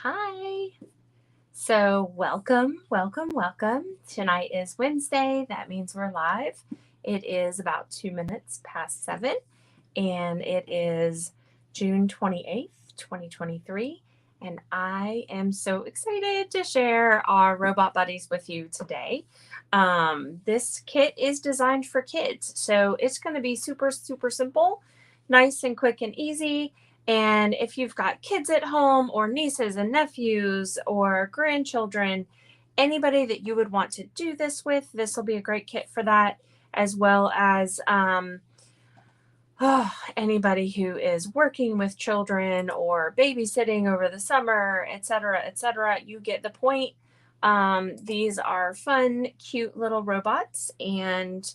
Hi. So, welcome. Tonight is Wednesday. That means we're live. It is about 2 minutes past 7, and it is June 28th, 2023. And I am so excited to share our robot buddies with you today. This kit is designed for kids, so it's going to be super, super simple, nice and quick and easy. And if you've got kids at home or nieces and nephews or grandchildren, anybody that you would want to do this with, this will be a great kit for that, as well as anybody who is working with children or babysitting over the summer, etc., etc. You get the point. These are fun, cute little robots, and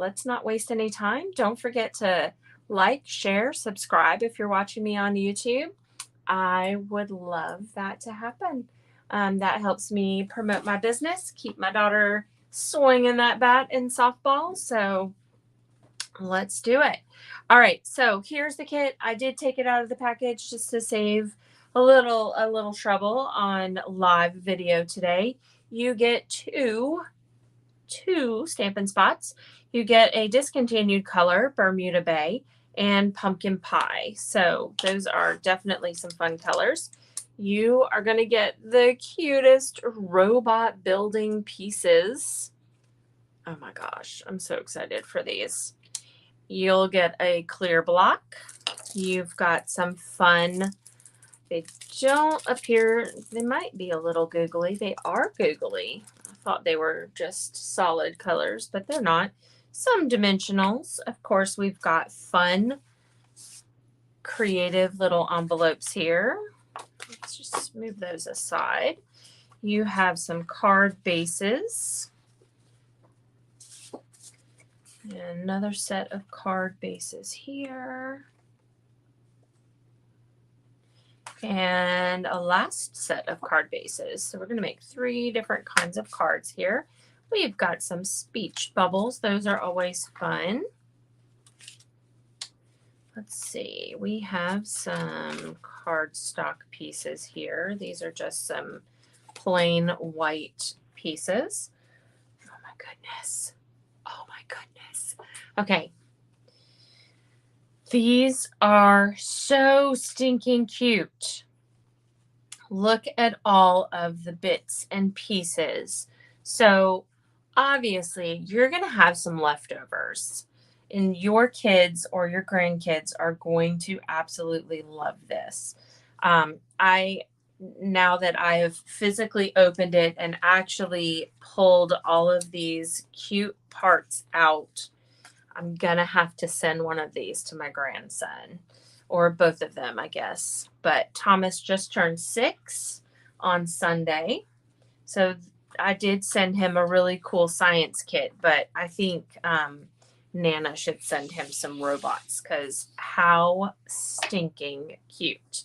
let's not waste any time. Don't forget to like, share, subscribe if you're watching me on YouTube. I would love that to happen. That helps me promote my business, keep my daughter swinging that bat in softball. So let's do it. All right, so here's the kit. I did take it out of the package just to save a little trouble on live video today. You get two Stampin' Spots. You get a discontinued color, Bermuda Bay, and Pumpkin Pie. So those are definitely some fun colors. You are going to get the cutest robot building pieces. Oh my gosh, I'm so excited for these. You'll get a clear block. You've got some fun. They don't appear, they might be a little googly. They are googly. I thought they were just solid colors, but they're not. Some dimensionals. Of course, we've got fun, creative little envelopes here. Let's just move those aside. You have some card bases. And another set of card bases here. And a last set of card bases. So we're going to make 3 different kinds of cards here. We've got some speech bubbles. Those are always fun. Let's see. We have some cardstock pieces here. These are just some plain white pieces. Oh my goodness. Oh my goodness. Okay. These are so stinking cute. Look at all of the bits and pieces. So obviously you're going to have some leftovers, and your kids or your grandkids are going to absolutely love this. Now that I have physically opened it and actually pulled all of these cute parts out, I'm gonna have to send one of these to my grandson, or both of them, I guess. But Thomas just turned 6 on Sunday, so I did send him a really cool science kit, but I think Nana should send him some robots, because how stinking cute.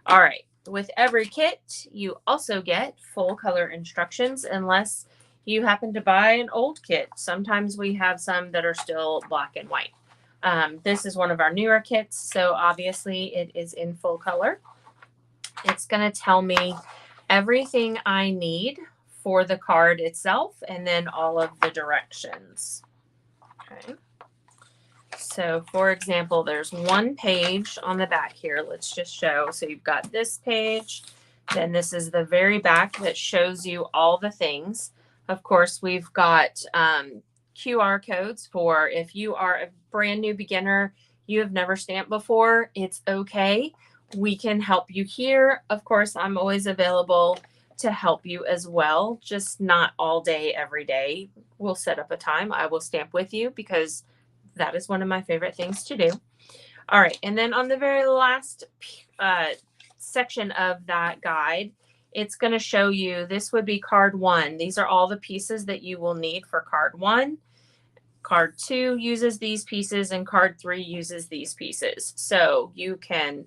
All right, with every kit, you also get full color instructions, unless you happen to buy an old kit. Sometimes we have some that are still black and white. This is one of our newer kits, so obviously it is in full color. It's going to tell me everything I need for the card itself, and then all of the directions. Okay. So for example, there's one page on the back here. Let's just show. So you've got this page, then this is the very back that shows you all the things. Of course, we've got QR codes for if you are a brand new beginner, you have never stamped before, it's okay. We can help you here. Of course, I'm always available to help you as well, just not all day, every day. We'll set up a time. I will stamp with you, because that is one of my favorite things to do. All right, and then on the very last section of that guide, it's going to show you, this would be card 1. These are all the pieces that you will need for card 1. Card 2 uses these pieces, and card 3 uses these pieces. So you can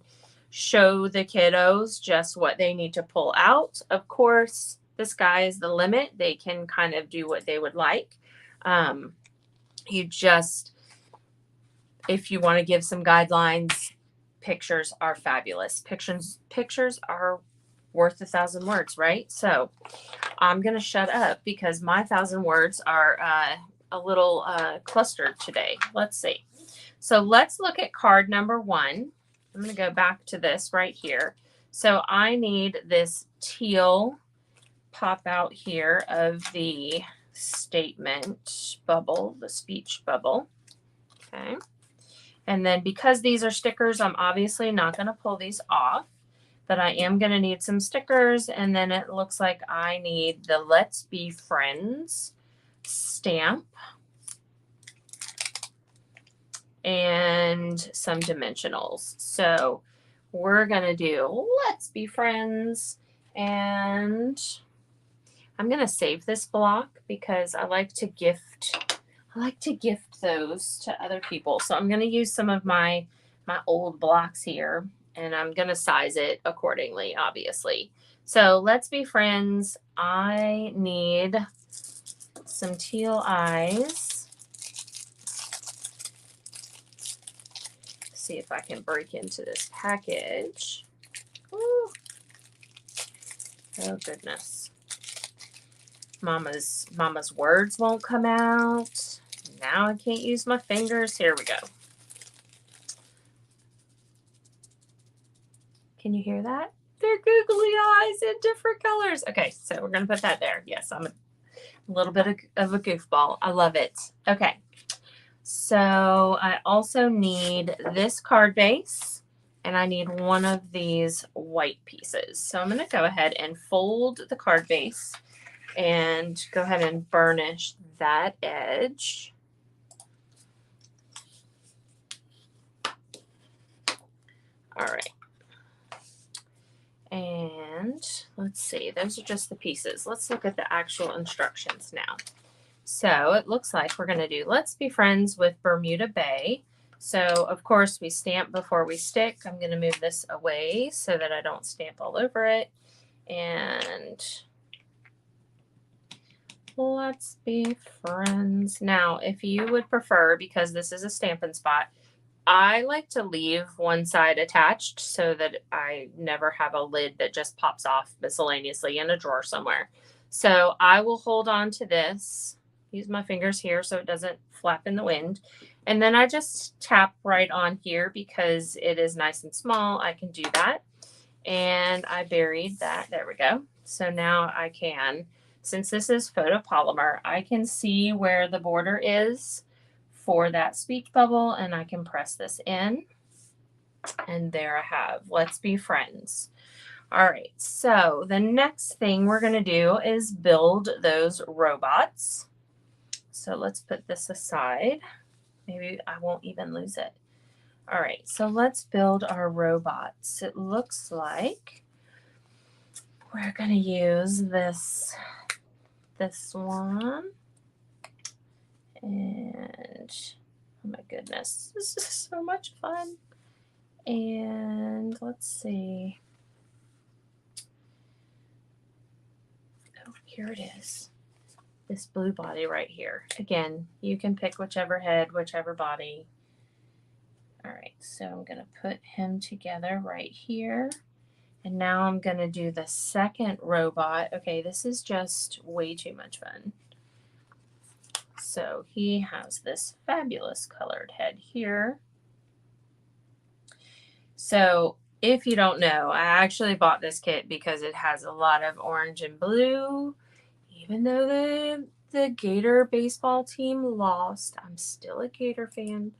show the kiddos just what they need to pull out. Of course, the sky is the limit. They can kind of do what they would like. You just, if you want to give some guidelines, pictures are fabulous. Pictures are worth 1,000 words, right? So I'm going to shut up because my 1,000 words are a little clustered today. Let's see. So let's look at card number 1. I'm going to go back to this right here. So I need this teal pop out here of the statement bubble, the speech bubble. Okay. And then because these are stickers, I'm obviously not going to pull these off, but I am going to need some stickers. And then it looks like I need the Let's Be Friends stamp and some dimensionals. So we're going to do Let's Be Friends, and I'm going to save this block because I like to gift those to other people. So I'm going to use some of my old blocks here, and I'm going to size it accordingly, obviously. So Let's Be Friends. I need some teal eyes. See if I can break into this package. Ooh. Oh goodness. Mama's words won't come out. Now I can't use my fingers. Here we go. Can you hear that? They're googly eyes in different colors. Okay, so we're going to put that there. Yes, I'm a little bit of a goofball. I love it. Okay, so I also need this card base, and I need one of these white pieces. So I'm going to go ahead and fold the card base and go ahead and burnish that edge. All right. And let's see, those are just the pieces. Let's look at the actual instructions now. So it looks like we're going to do Let's Be Friends with Bermuda Bay. So of course we stamp before we stick. I'm going to move this away so that I don't stamp all over it. And Let's Be Friends. Now, if you would prefer, because this is a Stampin' Spot, I like to leave one side attached so that I never have a lid that just pops off miscellaneously in a drawer somewhere. So I will hold on to this, use my fingers here so it doesn't flap in the wind. And then I just tap right on here because it is nice and small. I can do that. And I buried that. There we go. So now I can, since this is photopolymer, I can see where the border is for that speech bubble, and I can press this in, and there I have Let's Be Friends. All right, so the next thing we're going to do is build those robots. So let's put this aside. Maybe I won't even lose it. All right, so let's build our robots. It looks like we're going to use this one. And oh my goodness, this is so much fun. And let's see. Oh, here it is. This blue body right here. Again, you can pick whichever head, whichever body. All right, so I'm going to put him together right here. And now I'm going to do the second robot. Okay, this is just way too much fun. So he has this fabulous colored head here. So if you don't know, I actually bought this kit because it has a lot of orange and blue. Even though the Gator baseball team lost, I'm still a Gator fan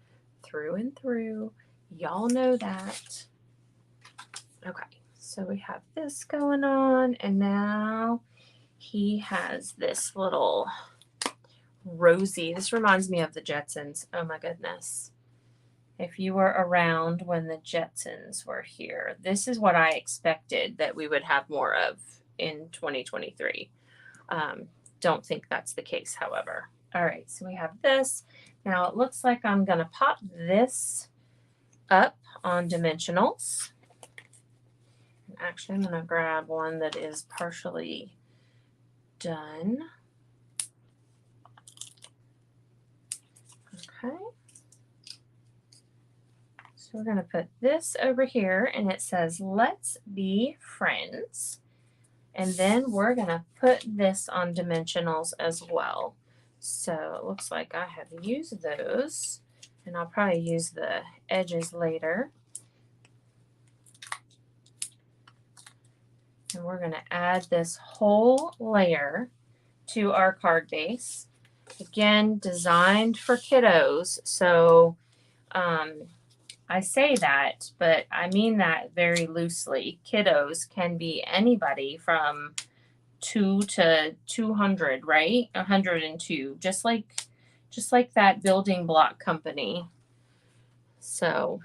through and through. Y'all know that. Okay, so we have this going on, and now he has this little Rosie. This reminds me of the Jetsons. Oh my goodness. If you were around when the Jetsons were here, this is what I expected that we would have more of in 2023. Don't think that's the case, however. All right, so we have this. Now it looks like I'm going to pop this up on dimensionals. Actually, I'm going to grab one that is partially done. Okay. So we're going to put this over here and it says, let's be friends. And then we're going to put this on dimensionals as well. So it looks like I have used those, and I'll probably use the edges later. And we're going to add this whole layer to our card base. Again, designed for kiddos. So I say that, but I mean that very loosely. Kiddos can be anybody from 2 to 200, right? 102, just like that building block company. So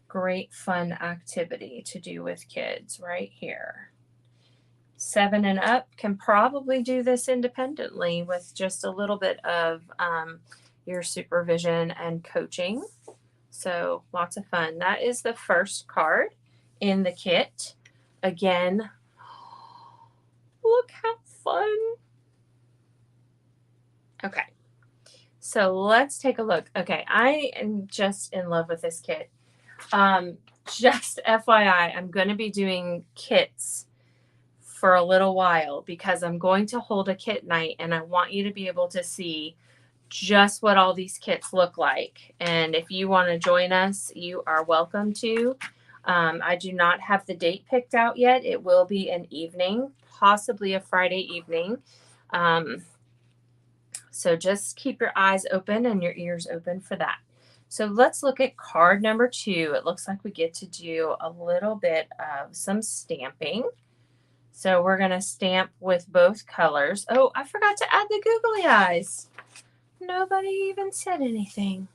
great fun activity to do with kids right here. 7 and up can probably do this independently with just a little bit of your supervision and coaching. So lots of fun. That is the first card in the kit. Again, look how fun. Okay, so let's take a look. Okay, I am just in love with this kit. Just FYI, I'm going to be doing kits for a little while because I'm going to hold a kit night and I want you to be able to see just what all these kits look like. And if you want to join us, you are welcome to. I do not have the date picked out yet. It will be an evening, possibly a Friday evening. So just keep your eyes open and your ears open for that. So let's look at card number 2. It looks like we get to do a little bit of some stamping. So we're going to stamp with both colors. Oh, I forgot to add the googly eyes. Nobody even said anything.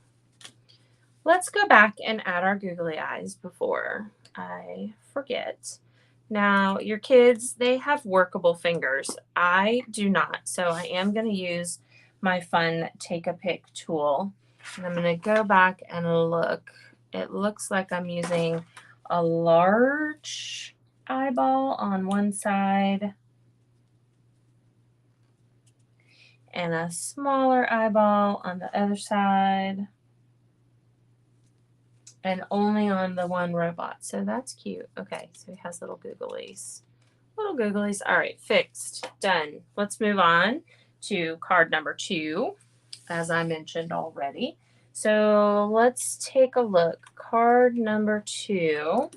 Let's go back and add our googly eyes before I forget. Now, your kids, they have workable fingers. I do not. So I am going to use my fun take a pick tool. And I'm going to go back and look. It looks like I'm using a large eyeball on one side and a smaller eyeball on the other side, and only on the one robot. So that's cute. Okay, so he has little googlies. Little googlies. All right, fixed. Done. Let's move on to card number 2, as I mentioned already. So let's take a look. Card number 2.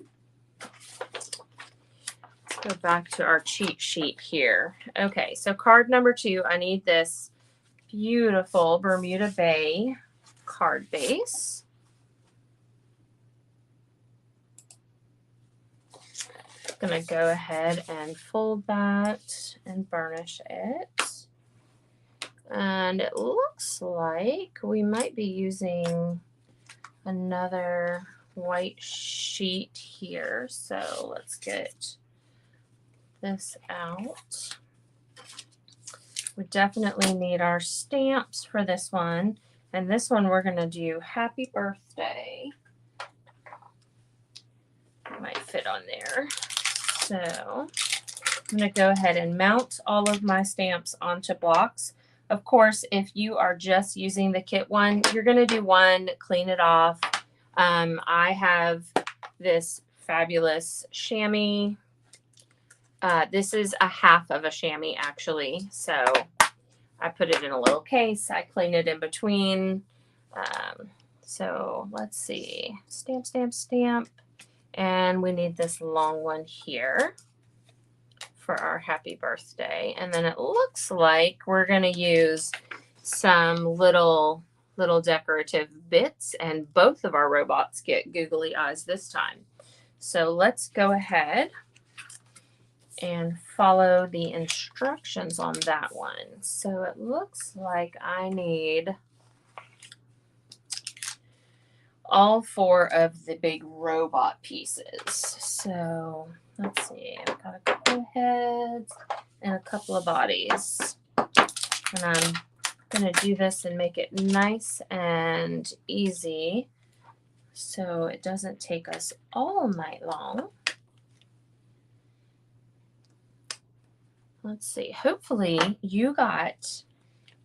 Go back to our cheat sheet here. Okay, so card number 2, I need this beautiful Bermuda Bay card base. I'm going to go ahead and fold that and burnish it. And it looks like we might be using another white sheet here. So let's get this out. We definitely need our stamps for this one. And this one we're going to do happy birthday. Might fit on there. So I'm going to go ahead and mount all of my stamps onto blocks. Of course, if you are just using the kit one, you're going to do one, clean it off. I have this fabulous chamois. This is a half of a chamois, actually. So I put it in a little case. I clean it in between. So let's see. Stamp, stamp, stamp. And we need this long one here for our happy birthday. And then it looks like we're going to use some little decorative bits, and both of our robots get googly eyes this time. So let's go ahead and follow the instructions on that one. So it looks like I need all 4 of the big robot pieces. So let's see, I've got a couple of heads and a couple of bodies. And I'm going to do this and make it nice and easy so it doesn't take us all night long. Let's see, hopefully you got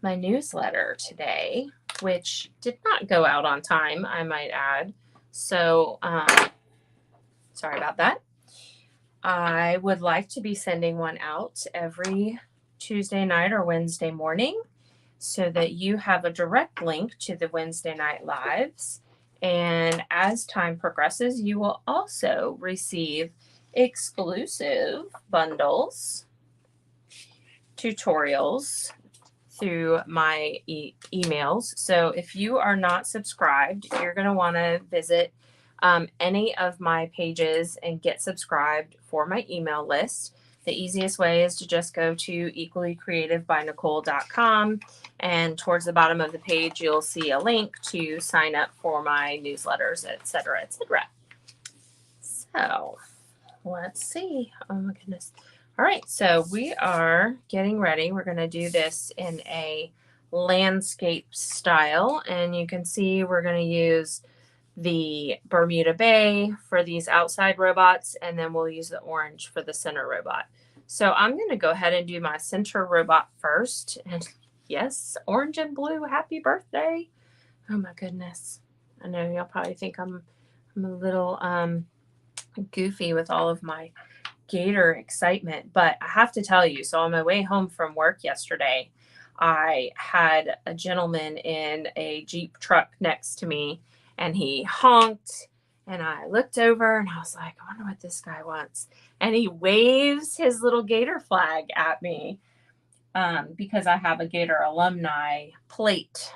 my newsletter today, which did not go out on time, I might add. So, sorry about that. I would like to be sending one out every Tuesday night or Wednesday morning so that you have a direct link to the Wednesday night lives. And as time progresses, you will also receive exclusive bundles, tutorials through my emails. So if you are not subscribed, you're going to want to visit any of my pages and get subscribed for my email list. The easiest way is to just go to equallycreativebynicole.com, and towards the bottom of the page, you'll see a link to sign up for my newsletters, etc., etc. So let's see. Oh my goodness. All right, so we are getting ready. We're going to do this in a landscape style, and you can see we're going to use the Bermuda Bay for these outside robots, and then we'll use the orange for the center robot. So I'm going to go ahead and do my center robot first. And yes, orange and blue, happy birthday. Oh my goodness. I know y'all probably think I'm a little goofy with all of my gator excitement, but I have to tell you, so on my way home from work yesterday, I had a gentleman in a Jeep truck next to me, and he honked, and I looked over and I was like, I wonder what this guy wants. And he waves his little gator flag at me because I have a Gator alumni plate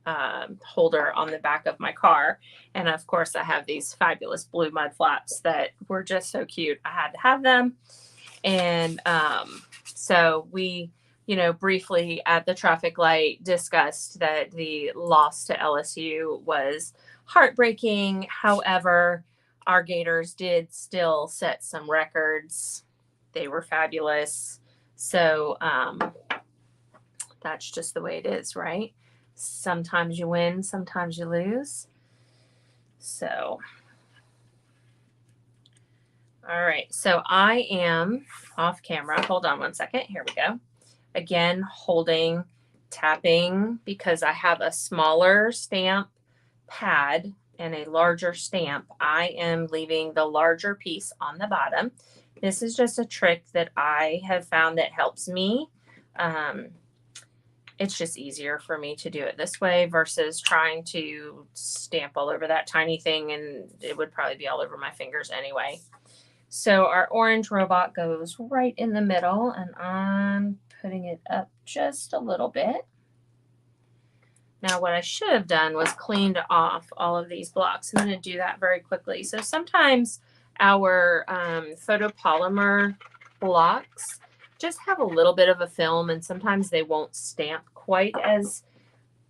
holder on the back of my car. And of course, I have these fabulous blue mud flaps that were just so cute. I had to have them. And so we, briefly at the traffic light discussed that the loss to LSU was heartbreaking. However, our Gators did still set some records. They were fabulous. So that's just the way it is, right? Sometimes you win, sometimes you lose. So, all right. So I am off camera. Hold on one second. Here we go. Again, holding, tapping, because I have a smaller stamp pad and a larger stamp. I am leaving the larger piece on the bottom. This is just a trick that I have found that helps me. It's just easier for me to do it this way versus trying to stamp all over that tiny thing, and it would probably be all over my fingers anyway. So our orange robot goes right in the middle, and I'm putting it up just a little bit. Now what I should have done was cleaned off all of these blocks. I'm going to do that very quickly. So sometimes our photopolymer blocks just have a little bit of a film, and sometimes they won't stamp quite as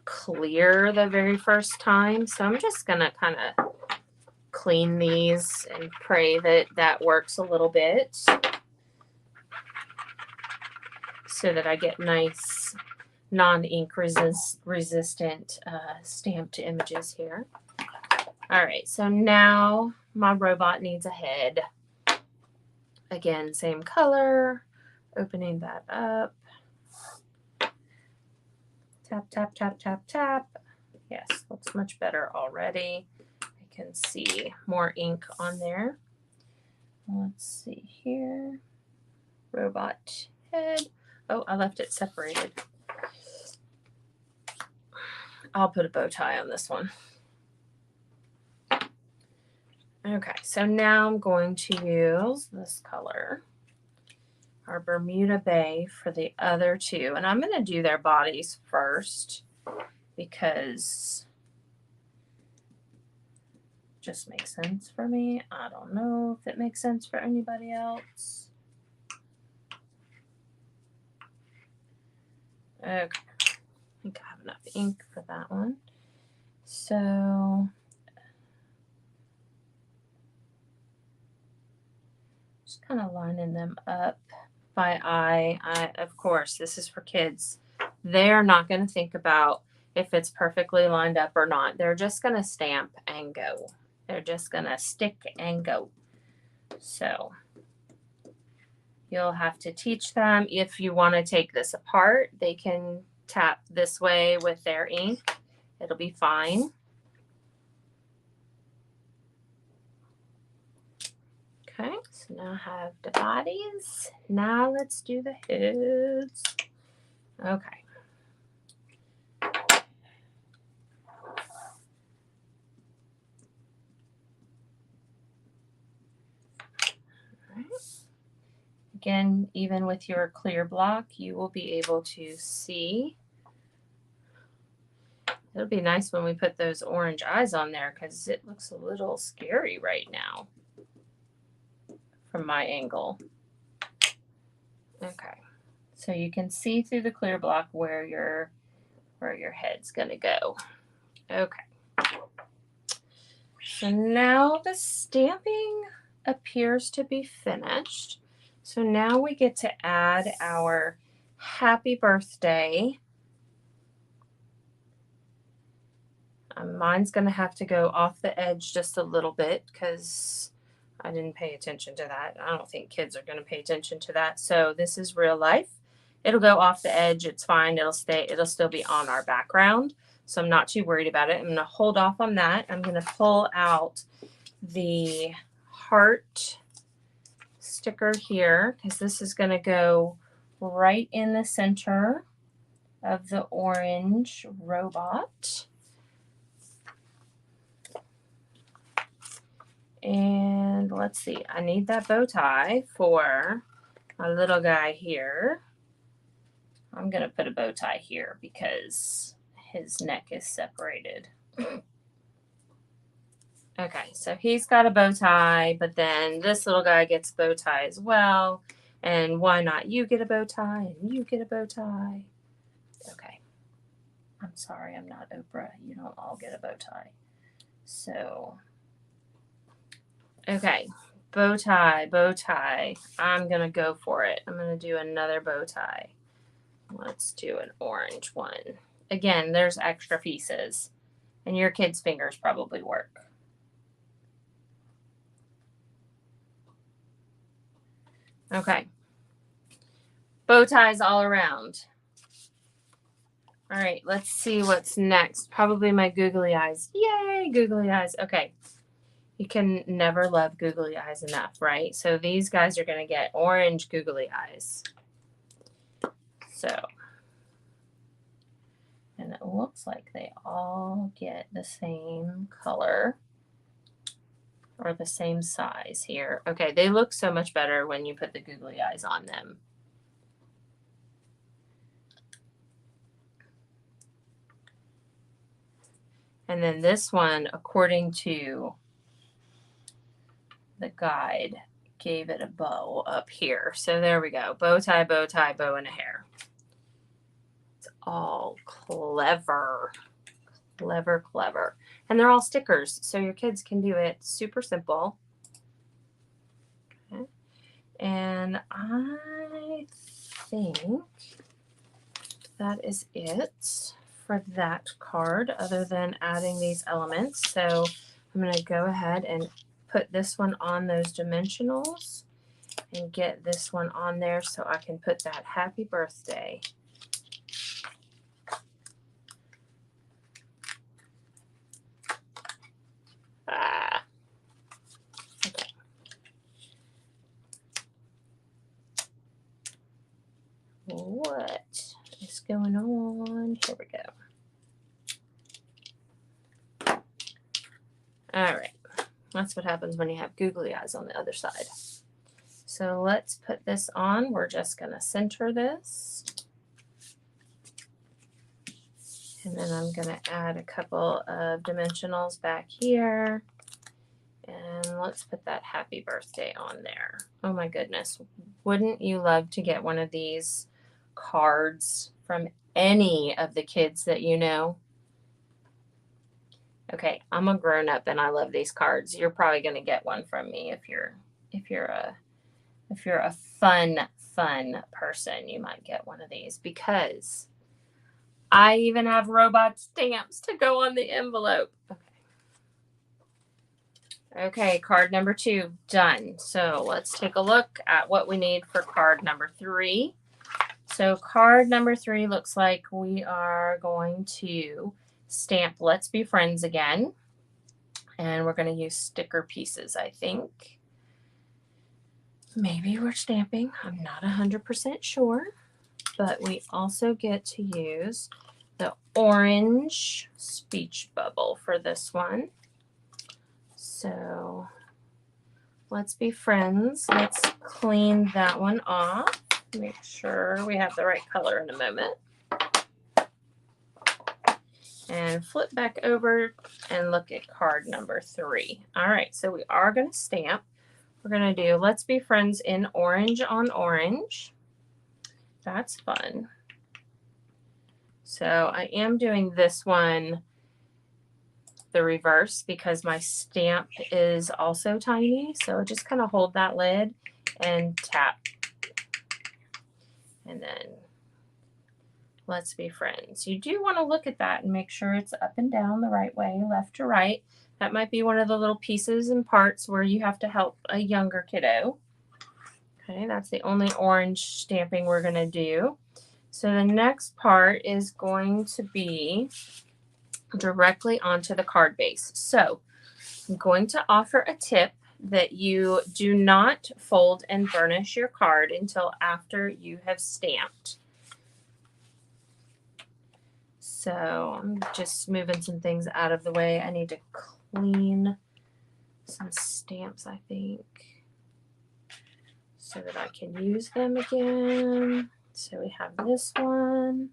clear the very first time. So I'm just going to kind of clean these and pray that that works a little bit so that I get nice non-ink resistant stamped images here. All right, so now my robot needs a head. Again, same color, opening that up. Tap, tap, tap, tap, tap. Yes, looks much better already. I can see more ink on there. Let's see here. Robot head. Oh, I left it separated. I'll put a bow tie on this one. Okay, so now I'm going to use this color, our Bermuda Bay, for the other two. And I'm going to do their bodies first because it just makes sense for me. I don't know if it makes sense for anybody else. Okay, I think I have enough ink for that one. So just kind of lining them up by eye. Of course, this is for kids. They're not going to think about if it's perfectly lined up or not. They're just going to stamp and go. They're just going to stick and go. So you'll have to teach them. If you want to take this apart, they can tap this way with their ink. It'll be fine. Okay, so now I have the bodies. Now let's do the heads. Okay. Again, even with your clear block, you will be able to see. It'll be nice when we put those orange eyes on there because it looks a little scary right now from my angle. Okay, so you can see through the clear block where your head's gonna go. Okay. So now the stamping appears to be finished. So now we get to add our happy birthday. Mine's going to have to go off the edge just a little bit because I didn't pay attention to that. I don't think kids are going to pay attention to that. So this is real life. It'll go off the edge. It's fine. It'll still be on our background. So I'm not too worried about it. I'm going to hold off on that. I'm going to pull out the heart sticker here because this is going to go right in the center of the orange robot. And let's see, I need that bow tie for my little guy here. I'm going to put a bow tie here because his neck is separated. Okay, so he's got a bow tie, but then this little guy gets a bow tie as well. And why not you get a bow tie and you get a bow tie? Okay. I'm sorry, I'm not Oprah. You don't all get a bow tie. So, okay, bow tie, bow tie. I'm going to go for it. I'm going to do another bow tie. Let's do an orange one. Again, there's extra pieces, and your kids' fingers probably work. Okay. Bow ties all around. All right, let's see what's next. Probably my googly eyes. Yay, googly eyes. Okay. You can never love googly eyes enough, right? So these guys are going to get orange googly eyes. So, and it looks like they all get the same color. Or the same size here. Okay, they look so much better when you put the googly eyes on them. And then this one, according to the guide, gave it a bow up here. So there we go. Bow tie, bow and a hair. It's all clever. Clever, clever. And they're all stickers, so your kids can do it super simple. Okay. And I think that is it for that card, other than adding these elements. So I'm going to go ahead and put this one on those dimensionals and get this one on there so I can put that happy birthday. Okay. What is going on? Here we go. All right. That's what happens when you have googly eyes on the other side. So let's put this on. We're just going to center this. And then I'm going to add a couple of dimensionals back here. And let's put that happy birthday on there. Oh my goodness. Wouldn't you love to get one of these cards from any of the kids that you know? Okay, I'm a grown-up and I love these cards. You're probably going to get one from me if you're a fun person. You might get one of these because I even have robot stamps to go on the envelope. Okay, card number 2 done. So let's take a look at what we need for card number 3. So card number 3 looks like we are going to stamp Let's Be Friends again. And we're going to use sticker pieces, I think. Maybe we're stamping. I'm not 100% sure. But we also get to use the orange speech bubble for this one. So Let's Be Friends. Let's clean that one off. Make sure we have the right color in a moment. And flip back over and look at card number 3. All right, so we are going to stamp. We're going to do Let's Be Friends in orange on orange. That's fun. So I am doing this one the reverse because my stamp is also tiny. So just kind of hold that lid and tap. And then Let's Be Friends. You do want to look at that and make sure it's up and down the right way, left to right. That might be one of the little pieces and parts where you have to help a younger kiddo. Okay, that's the only orange stamping we're going to do. So the next part is going to be directly onto the card base. So I'm going to offer a tip that you do not fold and burnish your card until after you have stamped. So I'm just moving some things out of the way. I need to clean some stamps, I think, so that I can use them again. So we have this one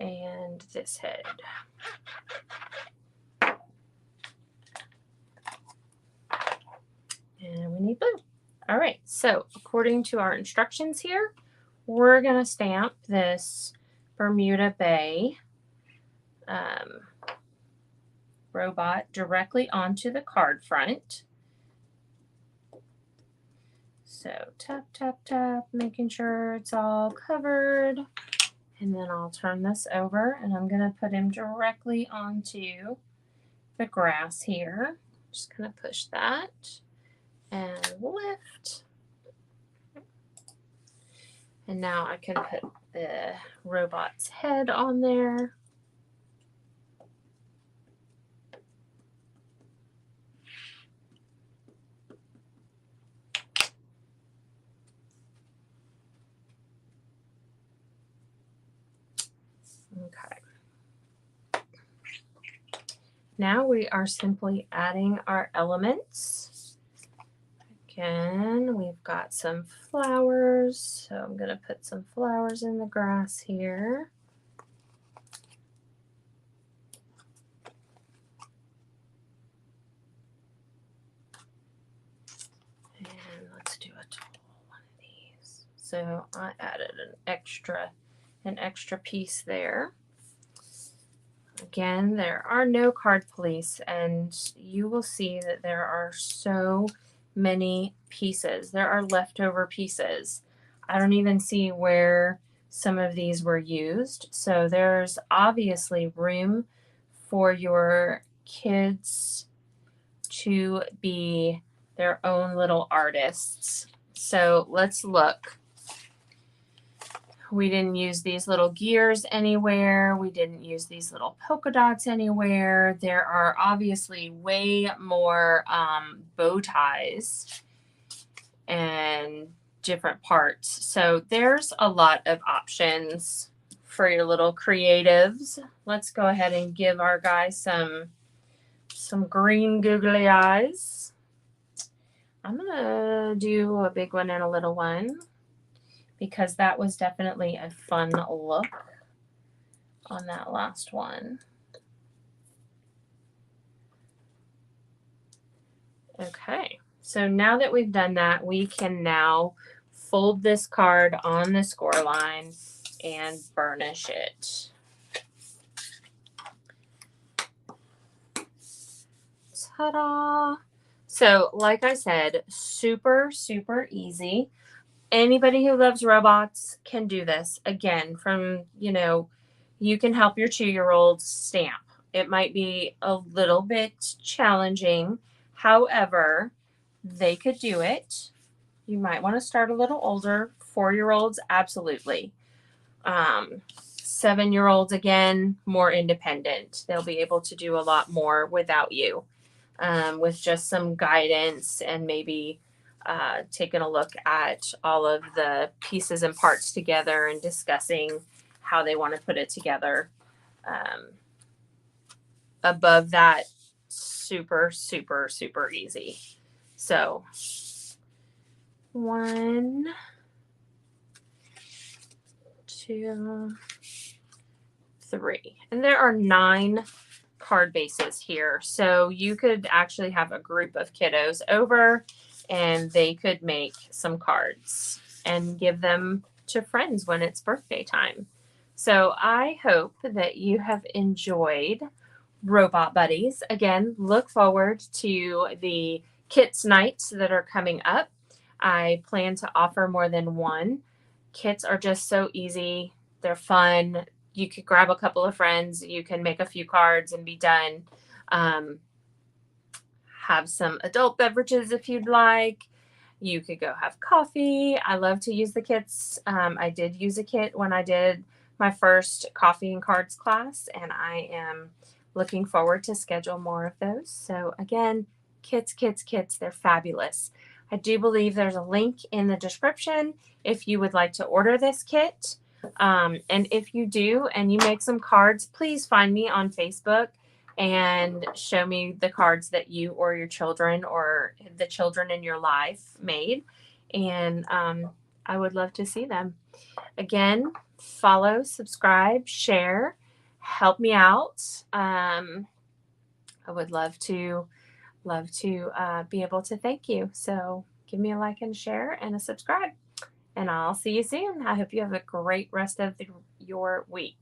and this head. And we need blue. All right, so according to our instructions here, we're going to stamp this Bermuda Bay robot directly onto the card front. So tap, tap, tap, making sure it's all covered. And then I'll turn this over and I'm going to put him directly onto the grass here. Just going to push that and lift. And now I can put the robot's head on there. Okay. Now we are simply adding our elements. Again, we've got some flowers, so I'm going to put some flowers in the grass here. And let's do a tall one of these. So I added an extra piece there. Again, there are no card police, and you will see that there are so many pieces. There are leftover pieces. I don't even see where some of these were used. So there's obviously room for your kids to be their own little artists. So let's look. We didn't use these little gears anywhere. We didn't use these little polka dots anywhere. There are obviously way more bow ties and different parts. So there's a lot of options for your little creatives. Let's go ahead and give our guy some green googly eyes. I'm gonna do a big one and a little one, because that was definitely a fun look on that last one. Okay, so now that we've done that, we can now fold this card on the score line and burnish it. Ta-da! So, like I said, super, super easy. Anybody who loves robots can do this. Again, from, you can help your 2-year-old stamp. It might be a little bit challenging. However, they could do it. You might want to start a little older. 4-year-olds, absolutely. 7-year-olds, again, more independent. They'll be able to do a lot more without you, with just some guidance and maybe taking a look at all of the pieces and parts together and discussing how they want to put it together. Above that, super, super, super easy. So 1, 2, 3. And there are 9 card bases here. So you could actually have a group of kiddos over and they could make some cards and give them to friends when it's birthday time. So I hope that you have enjoyed Robot Buddies. Again, look forward to the kits nights that are coming up. I plan to offer more than one. Kits are just so easy. They're fun. You could grab a couple of friends. You can make a few cards and be done. Have some adult beverages if you'd like. You could go have coffee. I love to use the kits. I did use a kit when I did my first coffee and cards class, and I am looking forward to schedule more of those. So again, kits, they're fabulous. I do believe there's a link in the description if you would like to order this kit. And if you do and you make some cards, please find me on Facebook and show me the cards that you or your children or the children in your life made. And I would love to see them. Again, follow, subscribe, share, help me out. I would love to be able to thank you. So give me a like and share and a subscribe. And I'll see you soon. I hope you have a great rest of your week.